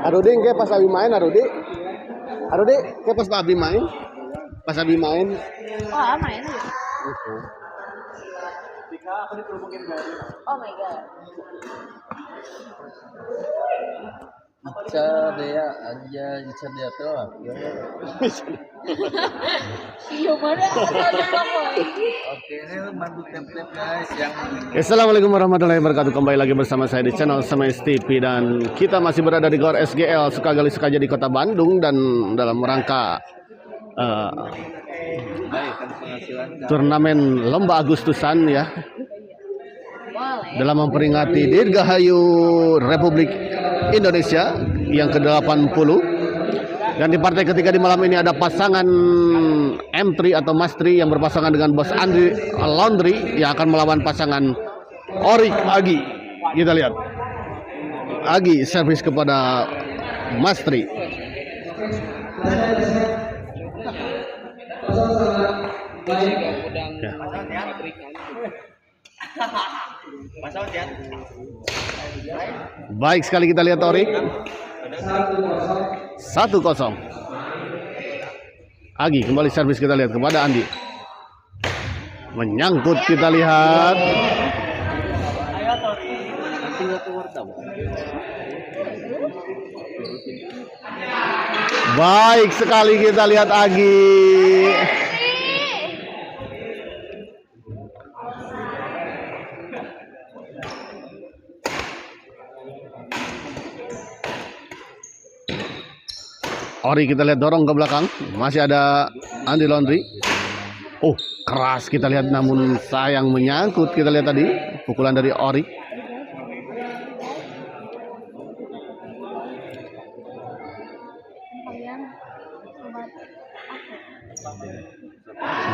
Arudi ke pas Abi main Arudi ke pas Abi main Oh, main ya? Oh my god. Dia aja dia tuh. Iya mana Oke, ini bantu template guys yang Assalamualaikum warahmatullahi wabarakatuh. Kembali lagi bersama saya di channel Semes TV dan kita masih berada di Gor SGL Sukagali Sukaja di Kota Bandung dan dalam rangka turnamen lomba Agustusan ya. Dalam memperingati Dirgahayu Republik Indonesia yang ke-80. Dan di partai ketiga di malam ini ada pasangan M3 atau Mastri yang berpasangan dengan Bos Andri Laundry yang akan melawan pasangan Orik Agi. Kita lihat. Agi servis kepada Mastri. Ya. Baik sekali kita lihat Orik 1-0. Agi kembali servis kita lihat kepada Andi. Menyangkut kita lihat. Baik sekali kita lihat Agi. Ori kita lihat dorong ke belakang, masih ada Andi Laundry. Oh keras kita lihat namun sayang menyangkut kita lihat tadi pukulan dari Ori.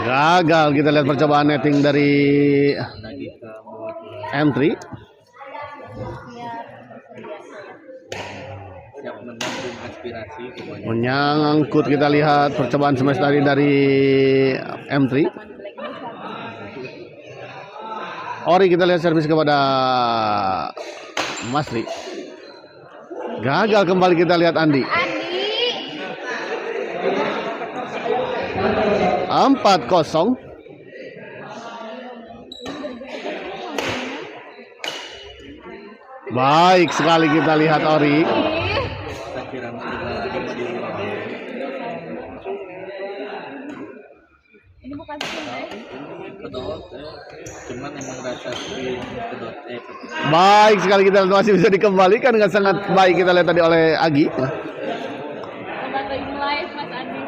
Gagal kita lihat percobaan netting dari M3. Menyangkut kita lihat percobaan smash dari M3. Ori kita lihat servis kepada Masri. Gagal kembali kita lihat Andi. 4-0. Baik sekali kita lihat Ori. Ini bukan cuman emang rasa kedot baik sekali kita masih bisa dikembalikan dengan sangat baik kita lihat tadi oleh Agi. live Mas Andi.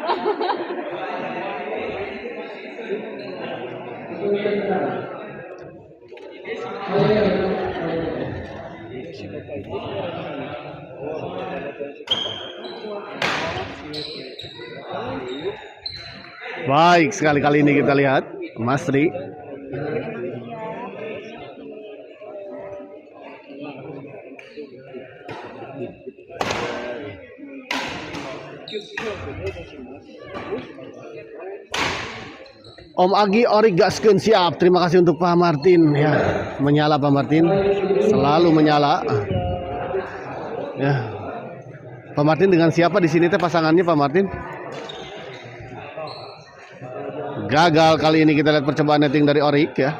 Baik sekali kali ini kita lihat Masri. Om Agi Ori gaskeun siap. Terima kasih untuk Pak Martin ya. Menyala Pak Martin. Selalu menyala. Ya. Pak Martin dengan siapa di sini teh pasangannya Pak Martin? Gagal kali ini kita lihat percobaan netting dari Orik ya.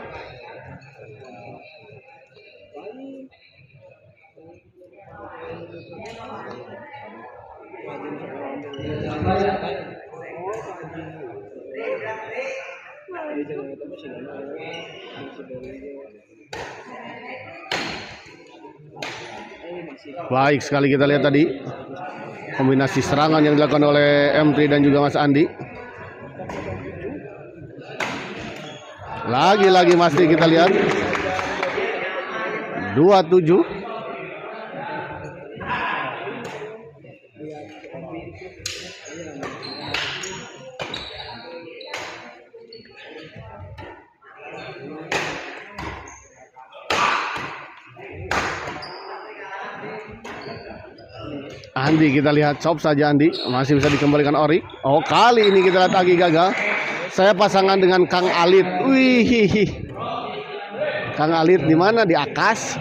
Baik sekali kita lihat tadi kombinasi serangan yang dilakukan oleh M3 dan juga Mas Andi. Lagi-lagi masih kita lihat 27. Andi kita lihat chop saja Andi masih bisa dikembalikan Ori. Oh kali ini kita lihat lagi gagal. Saya pasangan dengan Kang Alit. Wih, Kang Alit di mana? Di Akas.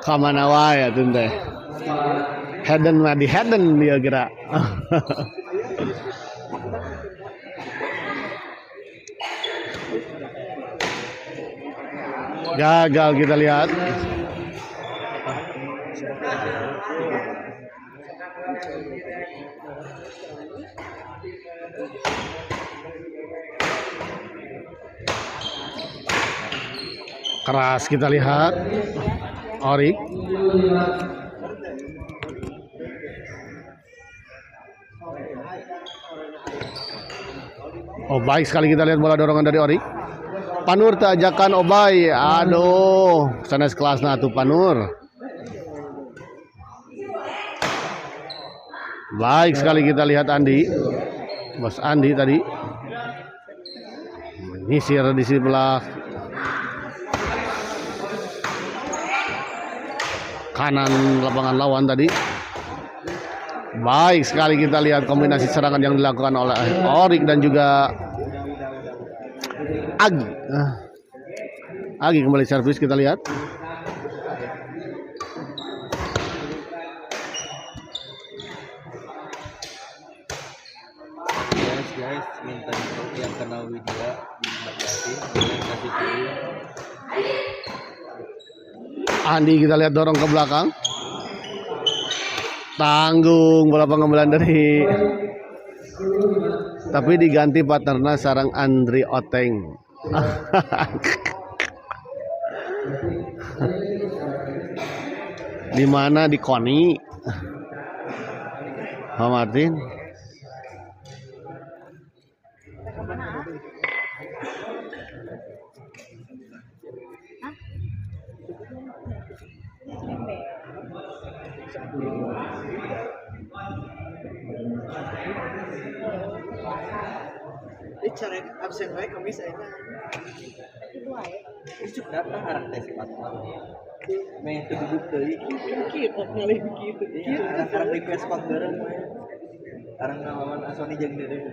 Kamana wae atuh teh. Hidden mah di hidden dia kira. Gagal kita lihat. Keras kita lihat. Orik. Oh, baik sekali kita lihat bola dorongan dari Orik. Panur tajakan Obay. Aduh, sanes kelasna tuh Panur. Baik sekali kita lihat Andi. Bos Andi tadi menyisir di sebelah kanan lapangan lawan tadi. Baik sekali kita lihat kombinasi serangan yang dilakukan oleh Orik dan juga Agi. Agi kembali servis kita lihat. Guys, minta yang kenal Widya kasih dulu. Andi kita lihat dorong ke belakang. Tanggung bola pengembalian dari, tapi diganti partnernya sarang Andri Oteng. Di mana di Koni? Pak Martin. Cara absen baik kami saya. Itu datang arah tes patah. Main keduduk tadi. Kita kali begitu. Iya, arah request pak bareng main. Arah ngelawan Asoni jeung dede.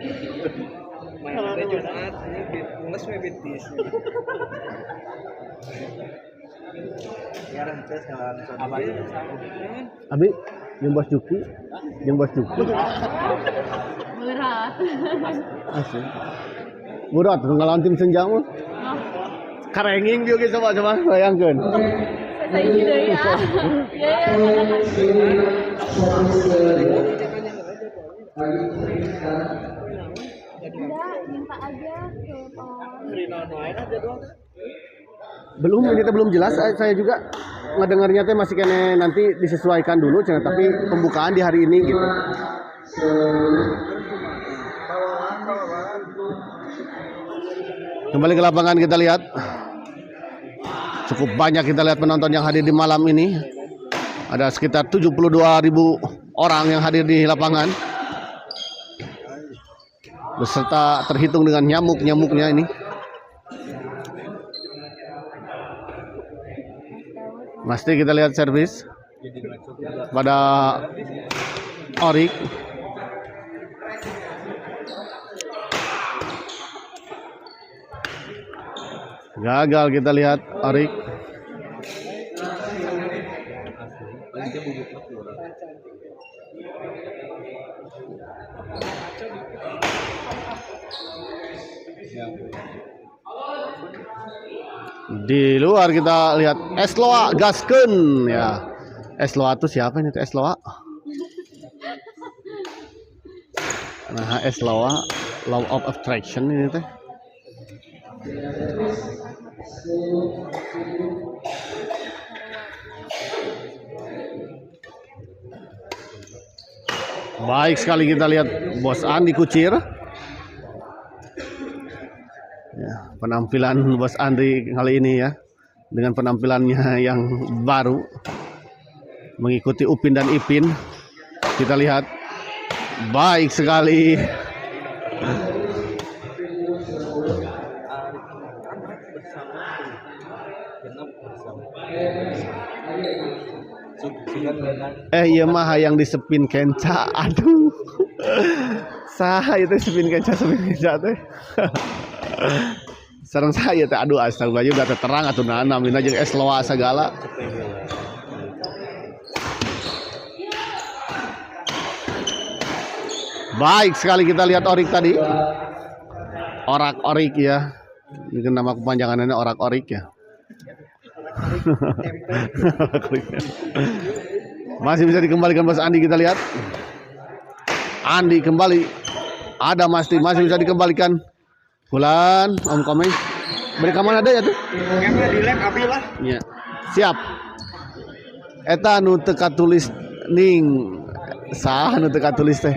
Main ada Jumat, mulai we betis. Ya arah tes ngelawan Asoni. Abi, yang bos Juki, yang bos Juki. Berat. Asli. Berat ngelawan tim Senja mah. Karenging juga coba bayangkeun. Saya gitu ya. Minta aja ke Belum, kita belum jelas. Saya juga ngedengarnya teh masih kene nanti disesuaikan dulu, tapi pembukaan di hari ini gitu. Kembali ke lapangan kita lihat. Cukup banyak kita lihat penonton yang hadir di malam ini. Ada sekitar 72.000 orang yang hadir di lapangan. Beserta terhitung dengan nyamuk-nyamuknya ini. Pasti kita lihat servis pada Orik. Gagal kita lihat Orik. Di luar kita lihat Esloa gaskeun ya. Esloa itu siapa ini tuh Esloa? Nah, Esloa Law of Attraction ini teh. Baik sekali kita lihat Bos Andi Kucir. Ya, penampilan Bos Andi kali ini ya, dengan penampilannya yang baru mengikuti Upin dan Ipin. Kita lihat baik sekali. Iya mah yang disepin kenca. Aduh. Sah itu sepin kenca teh. Sareng saya teh aduh astagfirullah juga teh terang atuh nana mina jeung es loa sagala. Baik sekali kita lihat orik tadi. Orak-orik ya. Ini nama kepanjangannya orak-orik ya. Masih bisa dikembalikan Mas Andi, kita lihat. Andi kembali. Ada Masti masih bisa dikembalikan. Bulan Om Komeng. Beri mana ada ya tuh? Kamera di lab abi lah. Ya. Siap. Eta nu teu katulis ning saha nu teu katulis teh?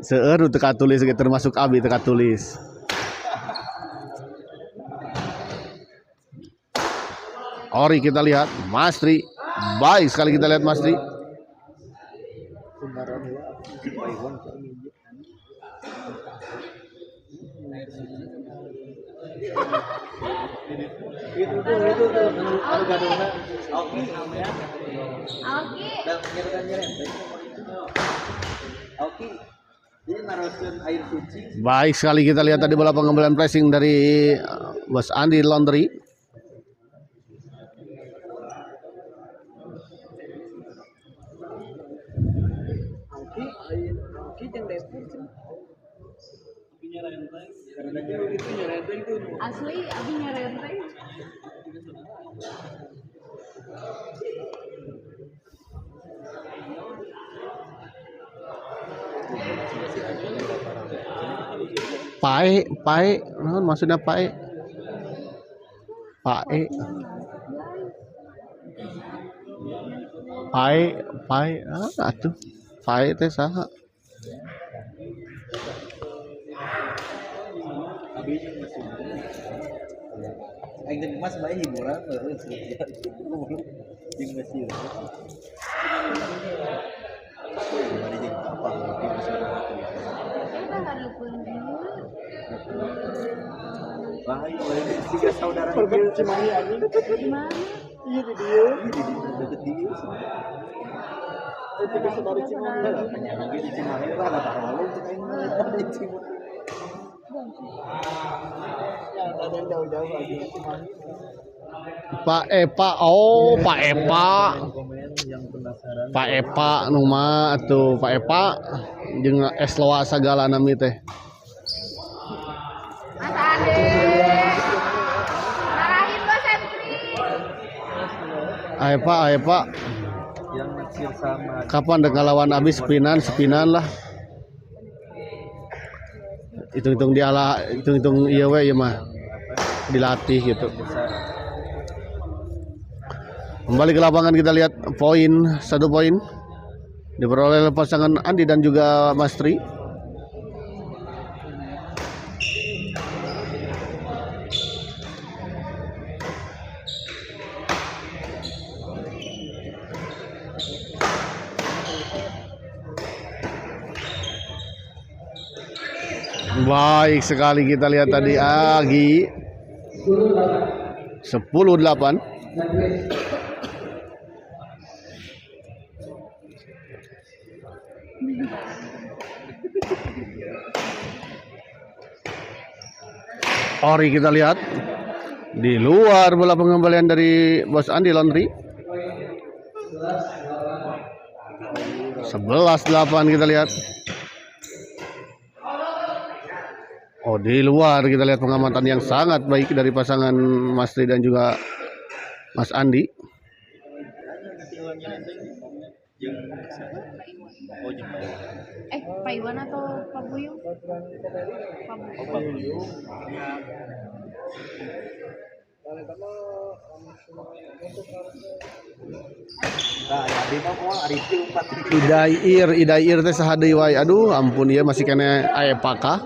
Seueur nu teu katulis ge termasuk abi teu katulis. Ori kita lihat Mastri. Baik sekali kita lihat Mastri. Itu tuh gaduhna. Oke. Oke. Jadi narusin air suci. Baik sekali kita lihat tadi bola pengembalian pressing dari Bos Andi Laundry. Asli abi nyerenteng. Pae, naon maksudnya pae? Pae. Pae, atuh. Pae teh saha? Aing teh mas bae hiburan jeung masih. Mari jeung apa lagi masih. Kita hari pun Bahaya oleh tiga saudara itu Cimahi anjing. gimana? Iya di dia. Deket dia. Tiga saudara Cimahi. Penyambung di Cimahi lah ada taruh itu kan di Cimahi. Ya, ada yang jauh-jauh lagi Cimahi. Pak Epa, oh Pak Epa. Komen yang penasaran. Pak Epa nu mah atuh Pak Epa jeung es loa sagala nami teh. Mas Ade. Marahin Bos Sentri. Epa. Yang naksir sama Kapan dek ngalawan abis sepinan lah. Hitung-hitung dialah, hitung-hitung iya we ieu mah. Dilatih gitu. Kembali ke lapangan kita lihat poin, 1 poin diperoleh oleh pasangan Andi dan juga Mastri. Baik sekali kita lihat tadi Agi 10-8. Ori kita lihat di luar bola pengembalian dari Bos Andi Laundry. 11-8 kita lihat. Oh, di luar kita lihat pengamatan yang sangat baik dari pasangan Mastri dan juga Mas Andi. Pak Iwan atau Pak Buyung? Pak Buyung. Idair teh saha deui wae. Aduh, ampun ieu masih kena aya paka.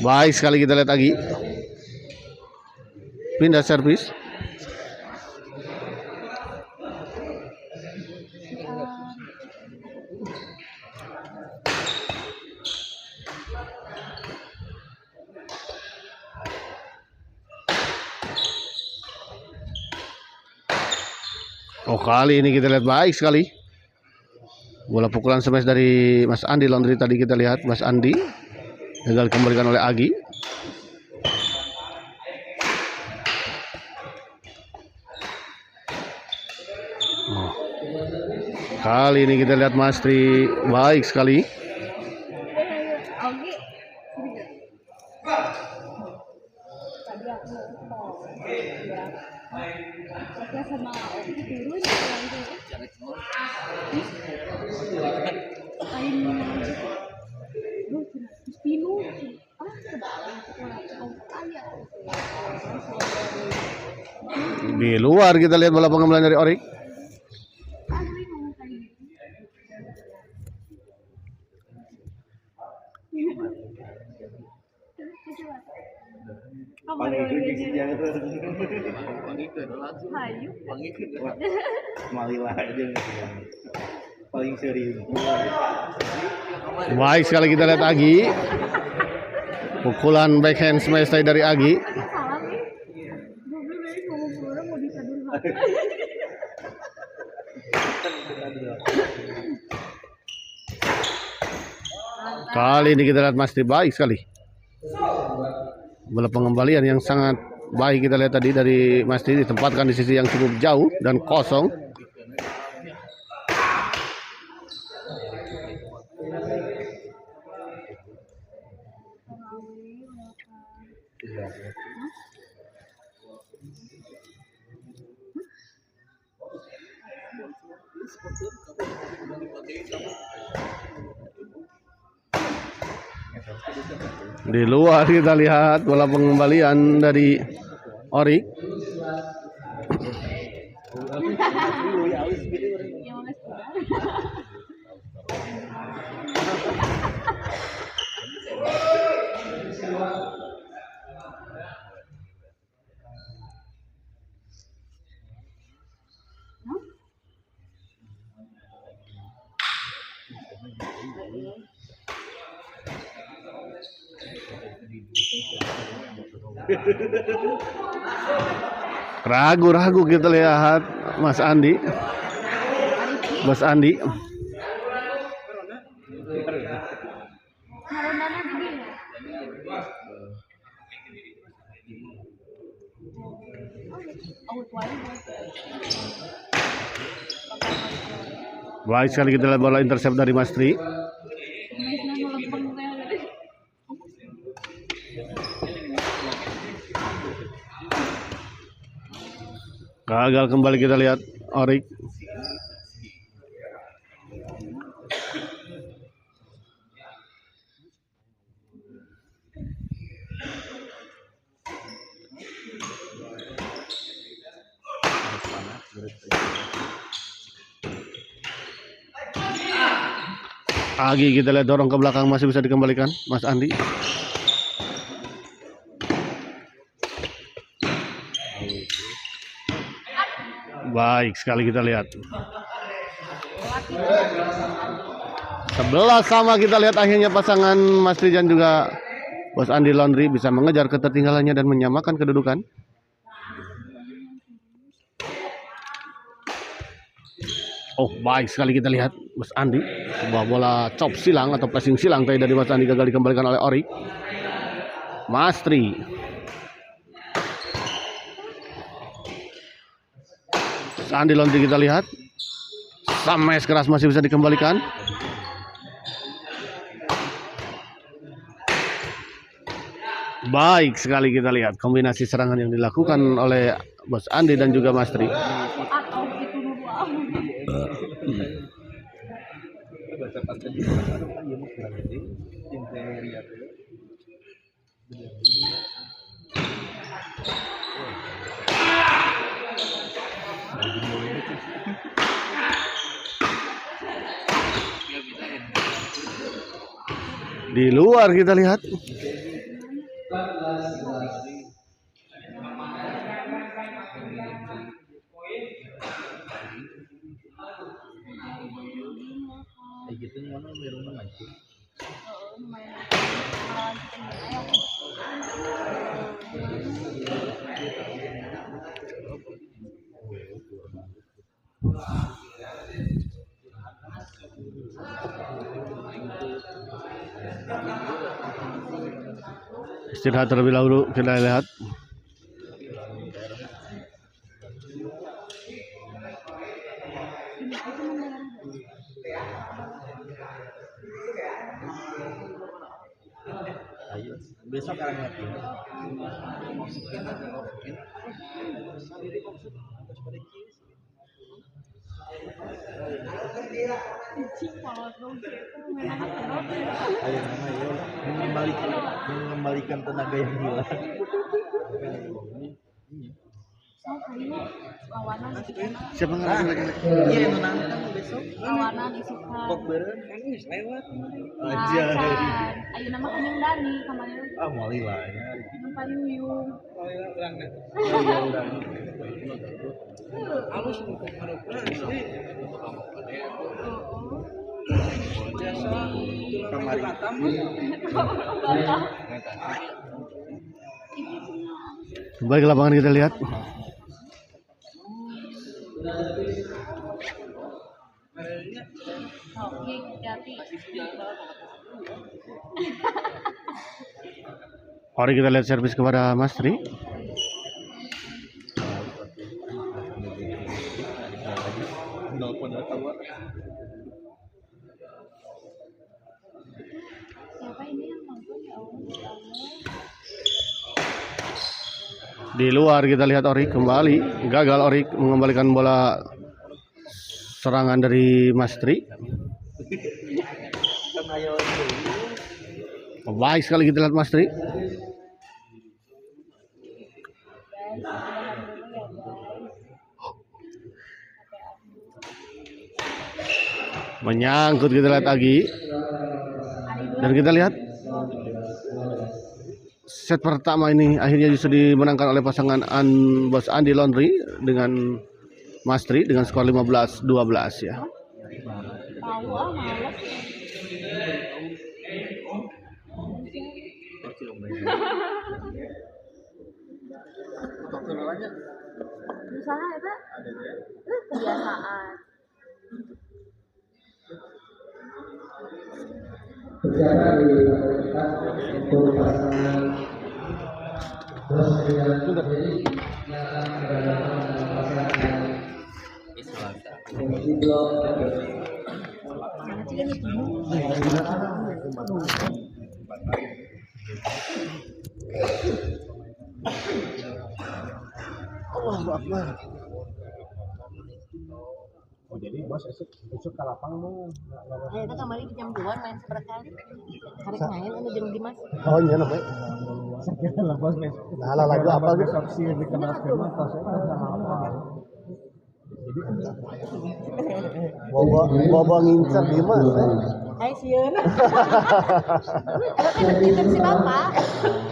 Baik sekali kita lihat lagi. Pindah servis. Oh, kali ini kita lihat baik sekali. Bola pukulan smash dari Mas Andi Laundry tadi kita lihat Mas Andi gagal dikembalikan oleh Agi. Kali ini kita lihat Mastri baik sekali. Oke. Tadi aku ya sama Oki turun Di luar kita lihat bola pengembangan dari Orik. Malilah aja paling serius. Baik sekali kita lihat Agi. Pukulan backhand smash dari Agi. salah nih. Gue dari ngomong orang mau disadur. Kali ini kita lihat Mastri baik sekali. Bola pengembalian yang sangat baik kita lihat tadi dari Mastri ditempatkan di sisi yang cukup jauh dan kosong. Di luar kita lihat bola pengembalian dari Orik. Ragu-ragu kita lihat Mas Andi. Mas Andi. Baik sekali kita lihat bola intercept dari Mas Tri. Gagal kembali kita lihat Orik. Agi kita lihat dorong ke belakang masih bisa dikembalikan Mas Andi. Baik sekali kita lihat. 11 sama kita lihat akhirnya pasangan Mas Rijan juga Bos Andi Laundry bisa mengejar ketertinggalannya dan menyamakan kedudukan. Oh baik sekali kita lihat Mas Andi. Sebuah bola chop silang atau pressing silang tadi dari Mas Andi gagal dikembalikan oleh Orik. Mas Tri. Andi Laundry kita lihat smash keras masih bisa dikembalikan. Baik sekali kita lihat kombinasi serangan yang dilakukan oleh Bos Andi dan juga Mas Tri. Di luar kita lihat. Istirahat terlebih dahulu, kita lihat. Ayo, besok akan lagi. Ayo nama yo mengembalikan tenaga yang hilang. Siapa nggak lagi? Iya menantang besok. Lawanan isukan. Kok beren kan wis lewat. Aja. Aja. Ayo nama kanyang Dani kemarin. Ah mali lah ya. Nampak yuyung. Urang deh. Iya urang. Alus kamari. Kembali ke lapangan kita lihat. Oke, jati. Mari kita lihat servis kepada Mas Tri. Siapa ini yang nonton ya Allah? Di luar kita lihat Orik kembali, gagal Orik mengembalikan bola serangan dari Mas Tri. Baik sekali kita lihat Mas Tri. Menyangkut kita lihat Agi. Dan kita lihat set pertama ini akhirnya bisa dimenangkan oleh pasangan Bos Andi Laundry dengan Mas Tri dengan skor 15-12 ya. Tahu malas. Usaha ya Pak? Kebiasaan. Berjalan di untuk pasangan terus dengan jadi yang pasangan di blok Allahu Akbar. oh jadi bos esok ke lapang mau Ayo kita kembali di jam 2 main seberkali. Hari main anu jam Dimas. Oh iya namanya. sakit lah bos nih Nah, lagu apa gitu? saksi di kemas kemas tos Bobo ngincer di mana? Hai sieun. Kita si Bapak.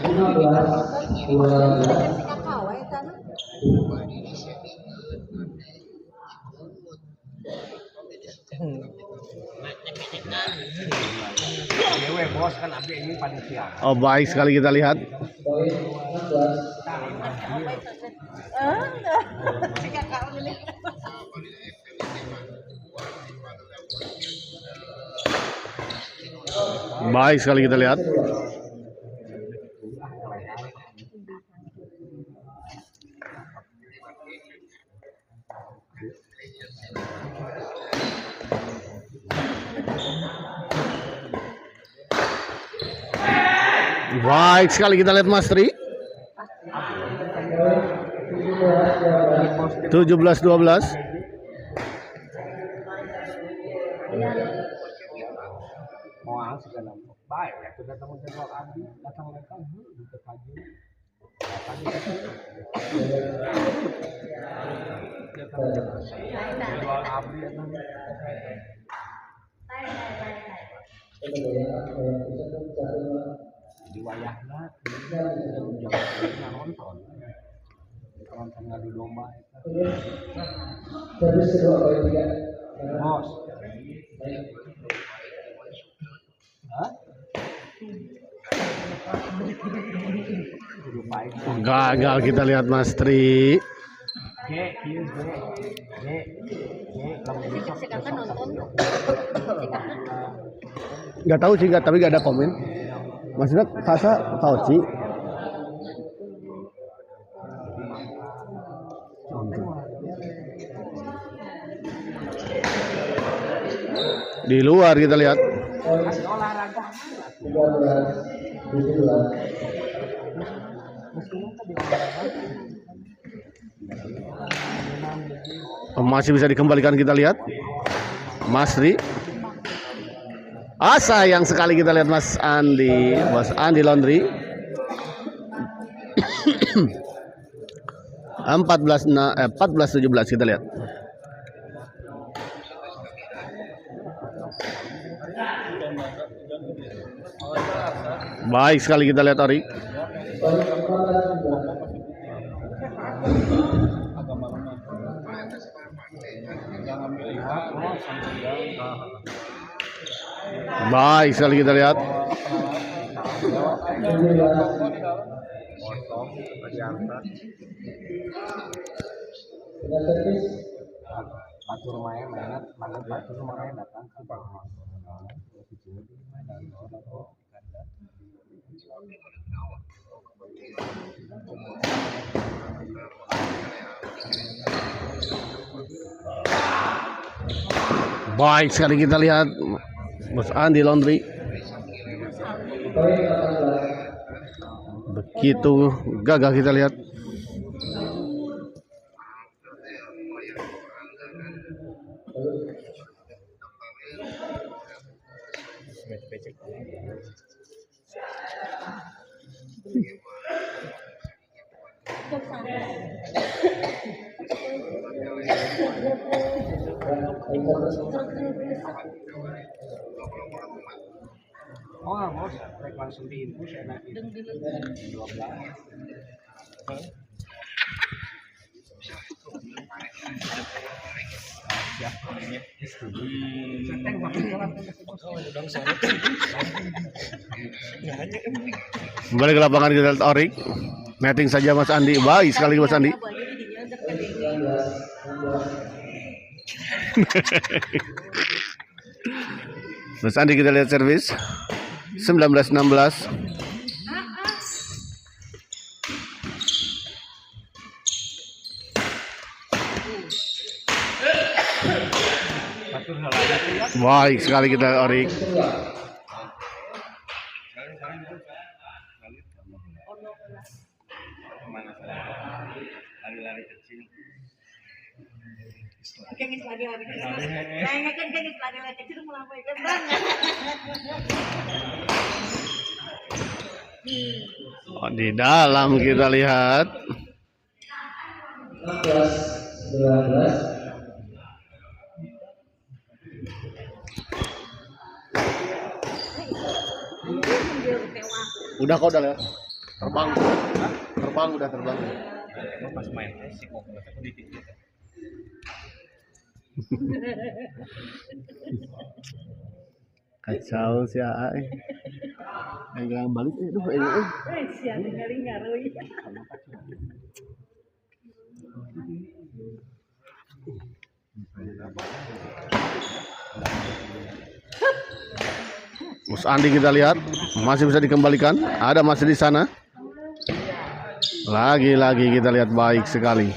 15 Si Kakak wae sana. dewe bos kan abdi ini panitia Oh baik sekali kita lihat. poin 16 Si Kakak ini. Baik sekali kita lihat. Baik sekali kita lihat Mas Tri. 17-12. mau segala baik ya sudah tanggung abdi datang datang di pagi di wayahna nonton ngadu domba terus kedua kali tiga bos Gagal kita lihat Mas Tri. Si Kakak nonton. Nggak tahu sih, tapi nggak ada komen. Maksudnya Sasa tahu sih, Di luar kita lihat. Masih bisa dikembalikan, kita lihat Masri. Sayang sekali kita lihat Mas Andi Laundry. 14-17 kita lihat. Baik sekali kita lihat Ori. Baik sekali kita lihat. Baik sekali kita lihat Mas Andi Laundry. Begitu gagah kita lihat. Oh, bos, langsung diinfus enak. 12. Kembali ke lapangan kita lihat Orik. Netting saja Mas Andi. Baik sekali Mas Andi. Mas Andi kita lihat servis 19-16. Baik sekali kita Orik. Lari-lari kecil. Lari-lari kecil mulai Di dalam kita lihat. 19. Udah kok udah lihat. Terbang. Udah terbang. Pas main sih kok dikit gitu. Kacau sih ai. Yang balik siang ngali-ngali. Mas Andi kita lihat masih bisa dikembalikan. Ada masih di sana. Lagi-lagi kita lihat baik sekali.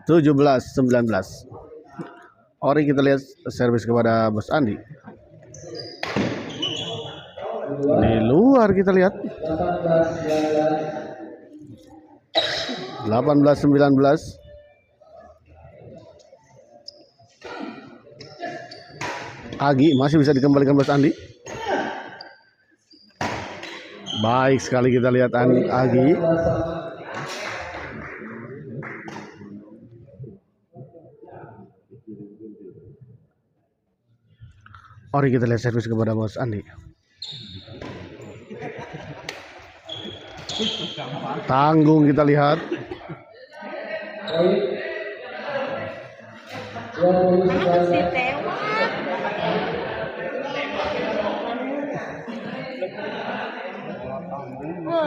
17-19. Ori kita lihat servis kepada Mas Andi. Di luar kita lihat 18-19. Agi masih bisa dikembalikan Mas Andi. Baik sekali kita lihat Agi. Ori kita lihat servis kepada Mas Andi. Tanggung kita lihat.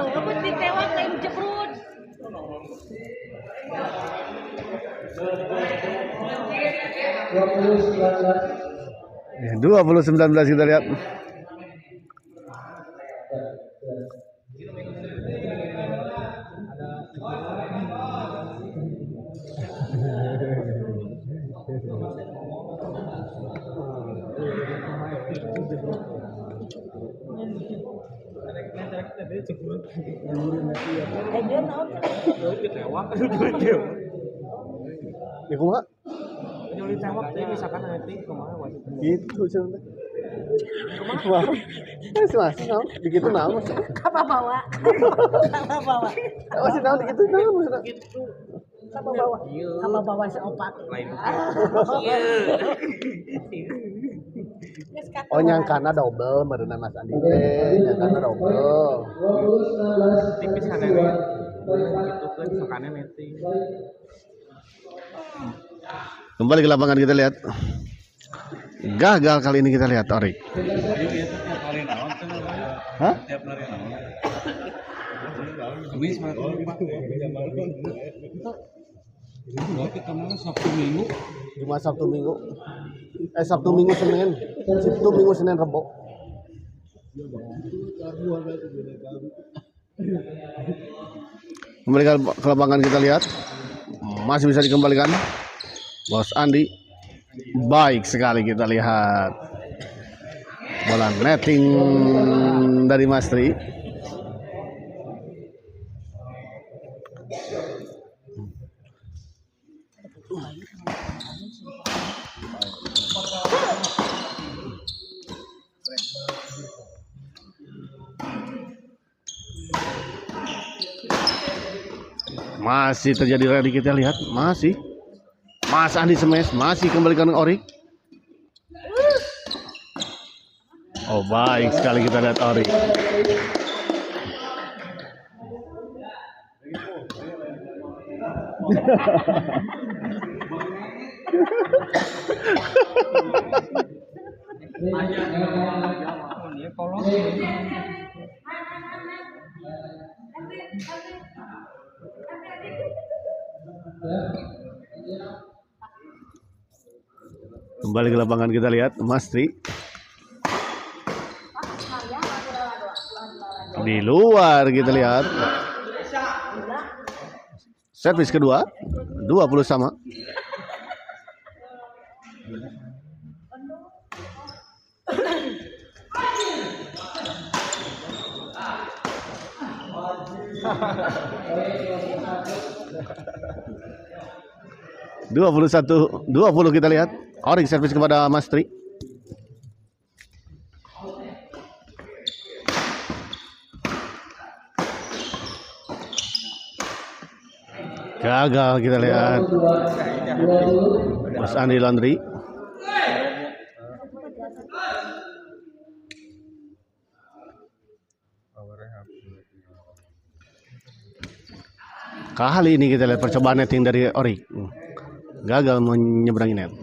Rebut ditewak lain jebrut. 20-19 kita lihat. Dia naon? Ya kumaha? Nyulit tewak teh misalkan nanti kemana wasit. Gitu cenah. Kumaha? Mas, naon? Dikitu naon? Apa bawa? Apa bawa? Masih naon dikitu naon maksudna? Apa bawa? Apa bawa si opat? Lain. Oh nyangkana double meureunan Mas Andi teh, nyangkana double. 2019 Tipis kan ya. Gitu kan sokane netting. Kembali ke lapangan kita lihat. Gagal kali ini kita lihat Ori. Hah? Cuma Sabtu Minggu. Sabtu Minggu Senin. Sabtu Minggu Senin Rebo. Kembali ke lapangan kita lihat. Masih bisa dikembalikan. Bos Andi. Baik sekali kita lihat. Bola netting dari Mas Tri. Masih terjadi rally kita lihat, masih. Mas Andi smash, masih kembalikan Ori. Oh baik sekali kita lihat Ori. Kembali ke lapangan kita lihat Mas Tri. Di luar kita lihat. Servis kedua 20 sama. Dua 20 kita lihat. Ori servis kepada Mas Tri. Gagal kita lihat. Mas Andi Landry. Kali ini kita lihat percobaan netting dari Ori. Gagal menyeberangi net.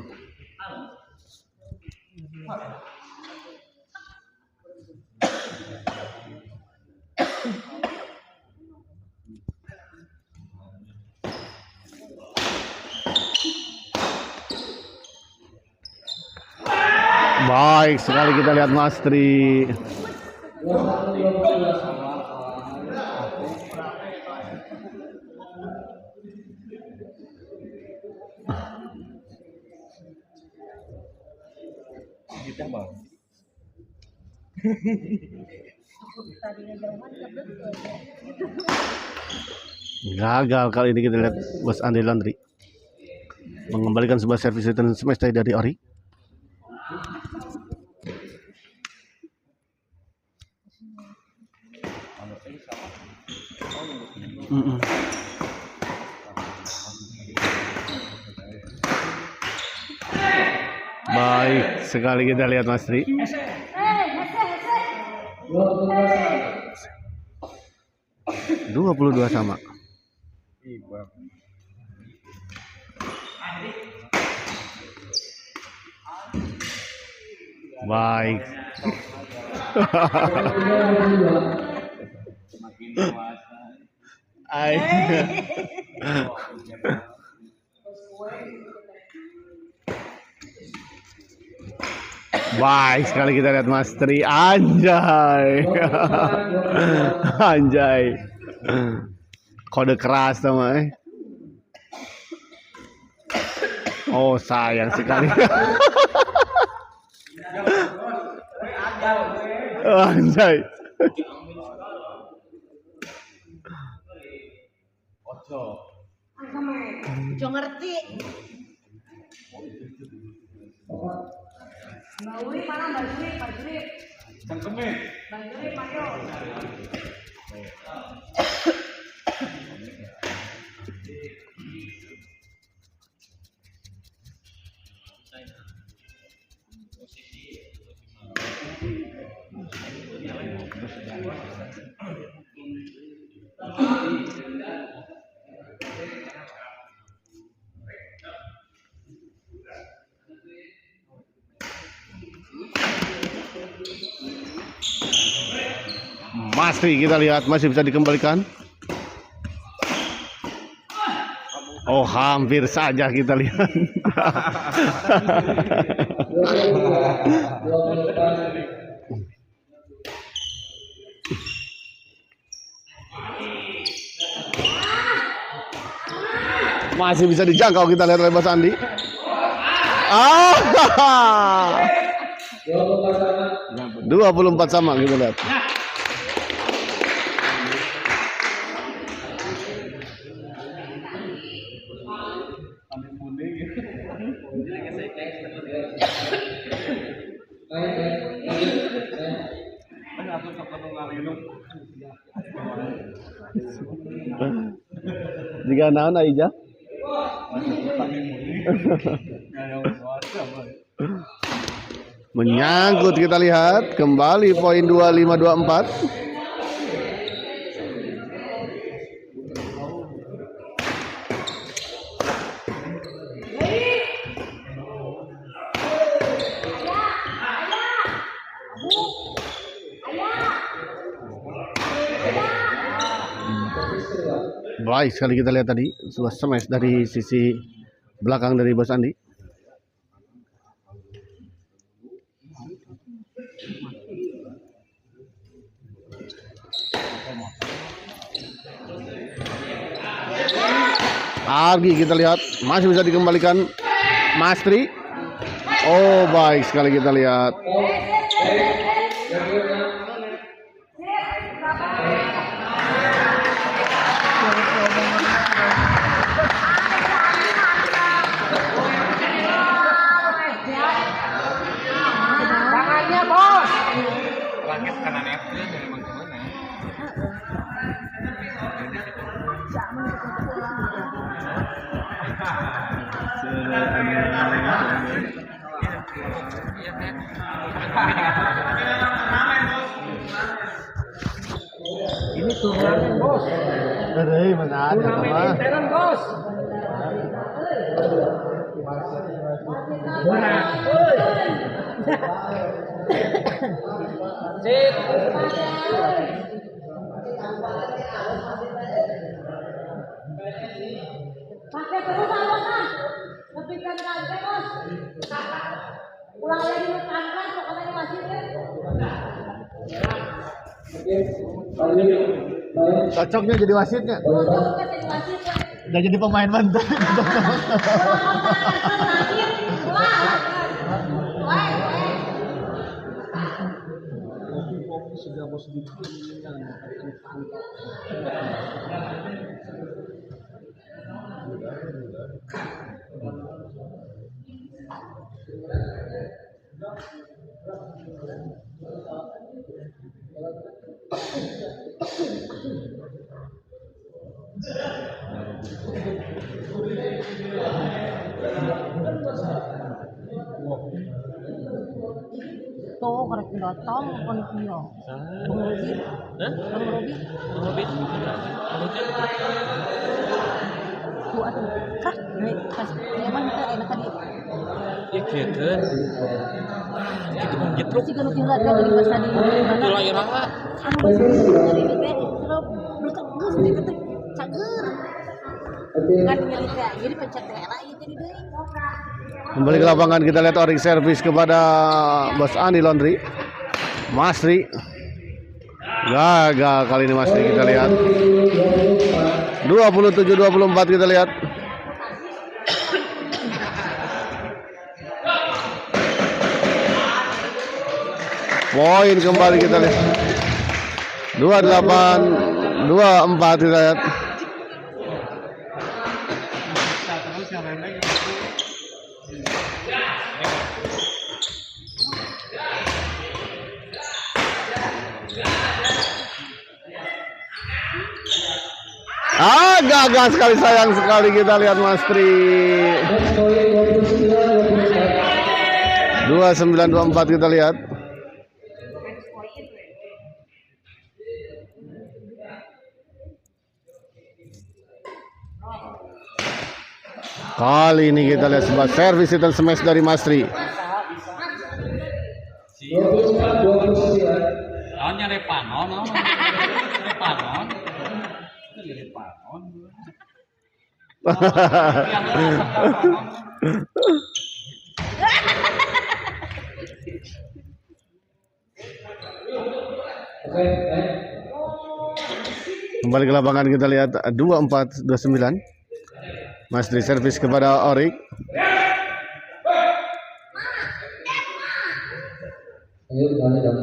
Baik sekali kita lihat Mas Tri. Gagal kali ini kita lihat Bos Andi Landry mengembalikan sebuah servis return smash dari Ori. Baik sekali kita lihat Mas Tri. 22 sama. Baik. Baik sekali kita lihat Mas Tri. Anjay. Anjay. Kode keras sama. Oh sayang sekali. Anjay. Jo ngerti. Masih kita lihat masih bisa dikembalikan. Oh, hampir saja kita lihat. 24. Masih bisa dijangkau kita lihat oleh Mas Andi. Ah, 24 sama kita lihat. Jika naon aja. Menyangkut kita lihat kembali poin 2524. Baik sekali kita lihat tadi sebuah smash dari sisi belakang dari Bos Andi. Argi kita lihat masih bisa dikembalikan Mastri. Oh, baik sekali kita lihat. Tangannya, Bos. Langit kanan F dari mana? Ini turnamen bos. Dari mana ada Turnamen intern bos. Sip. Pakai terus Bos. Lebihkan lagi, Bos. Ulang lagi lu tangkap pokoknya masih kan. cocoknya jadi wasitnya. Udah jadi pemain mantan. Tuh korek datang kon iyo. Bang Robi. Bang Robi. Ku atuh kak naik pas nyaman teh enak tadi. Ya kieukeun. Kitu mah gitu. Sih kan tinggal dari pas tadi. Tulah iraha. Anu dari teh serap bertek geus di teh cager. Kan nyelita jadi pencet teh lah ieu tadi deui. Kembali ke lapangan kita lihat oring servis kepada Bos Andi Laundry. Masri gagal kali ini Masri kita lihat. 27-24 kita lihat. poin kembali kita lihat. 28 24 kita lihat. Gagal sekali, sayang sekali kita lihat Mas Tri. 29-24 kita lihat. Kali ini kita lihat sebuah servis dan smash dari Mas Tri. Lawannya Repanon, Repanon. Repanon. Kembali ke lapangan kita lihat 24-29. Mas Tri servis kepada Orik. Ayo balik dong.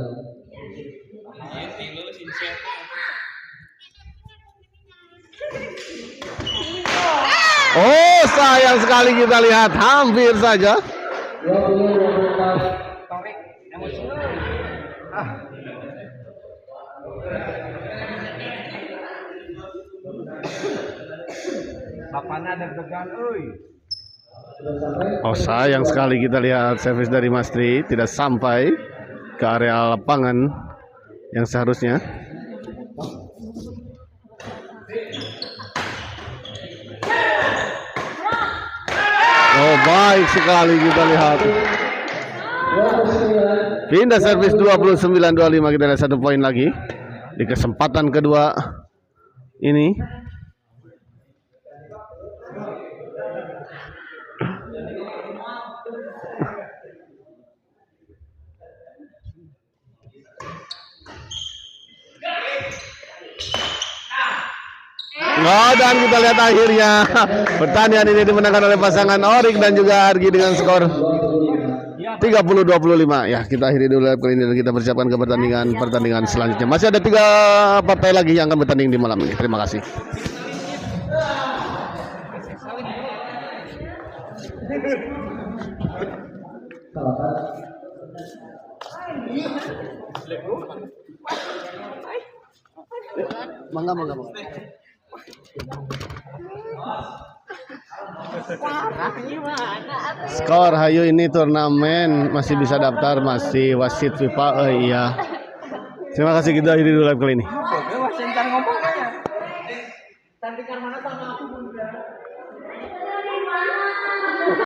Oh, sayang sekali kita lihat, hampir saja. 20-24. Bapaknya ada degan, oi. Sudah sampai. Oh, sayang sekali kita lihat servis dari Mas Tri tidak sampai ke area lapangan yang seharusnya. Oh, baik sekali kita lihat. Pindah servis 29-25 kita lihat 1 poin lagi di kesempatan kedua ini. Oh, dan kita lihat akhirnya pertandingan ini dimenangkan oleh pasangan Orik dan juga Argi dengan skor 30-25. Ya, kita akhiri dulu live kali ini dan kita persiapkan ke pertandingan selanjutnya. Masih ada 3 partai lagi yang akan bertanding di malam ini. Terima kasih. Mangga. Skor hayu ini turnamen masih bisa daftar, masih wasit FIFA. Oh iya. Terima kasih, kita akhiri dulu live kali ini.